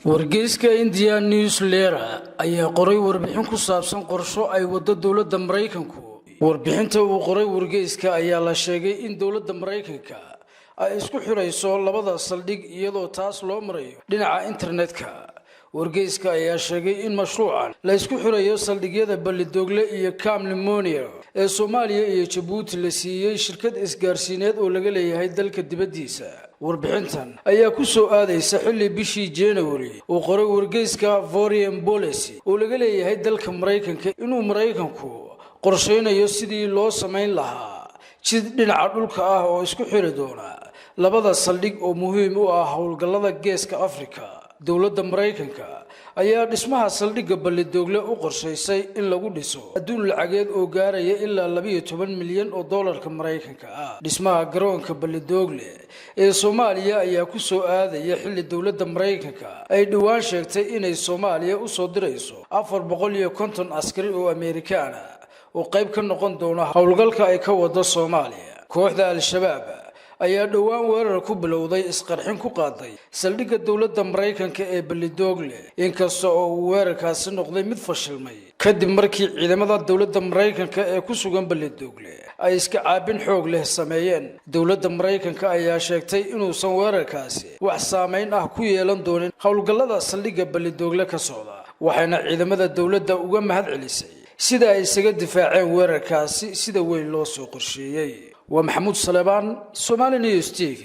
wargeyska India Newsletter ayaa qoray warbixin ku saabsan qorsho ay wado dawladda Mareykanku. Warbixinta uu qoray wargeyska ayaa la sheegay in dawladda Mareykanka ay isku xirayso labada saldhig iyadoo taas loo marayo dhinaca internetka. wargeyska ayaa sheegay in mashruucan la isku xirayo saldhigyada Ballidogle iyo Camlemonia ee Soomaaliya iyo Djibouti la siiyay shirkad isgaarsiineed oo laga leeyahay dalka dibadiisa. warbixintan ayaa ku soo aadaysa xilli bishii January oo qoray wargeyska Foreign Policy oo laga leeyahay dalka Mareykanka inuu Mareykanku qorsheynayo sidii loo sameyn lahaa jid dhinaca dhulka ah oo isku xiri doona labada saldhig oo muhiim u ah howlgallada Geeska Afrika. dawladda Mareykanka ayaa dhismaha saldhigga Ballidogle u qorshaysay in lagu dhiso adduun lacageed oo gaaraya ilaa 12 milyan oo dollarka Mareykanka ah. dhismaha garoonka Ballidogle ee Soomaaliya ayaa ku soo aadaya xilli dawladda Mareykanka ay dhawaan sheegtay inay Soomaaliya u soo dirayso 450 askari oo Amerikaan ah oo qayb ka noqon doona howlgalka ay ka wado Soomaaliya. kooxda Al-Shabaab ayaa dhawaan weerar ku bilowday isqarxin ku qaaday saldhigga dawladda Mareykanka ee Ballidogle inkastoo uu weerarkaasi noqday mid fashilmay kadib markii ciidamada dawladda Mareykanka ee ku sugan Ballidogle ay iska caabin xoog leh sameeyeen. dawladda Mareykanka ayaa sheegtay inuusan weerarkaasi wax saameyn ah ku yeelan doonin howlgallada saldhigga Ballidogle ka socda, waxayna ciidamada dawladda uga mahadcelisay sida ay isaga difaaceen weerarkaasi sida weyn loo soo qorsheeyay. ومحمود سليمان، Somali News TV.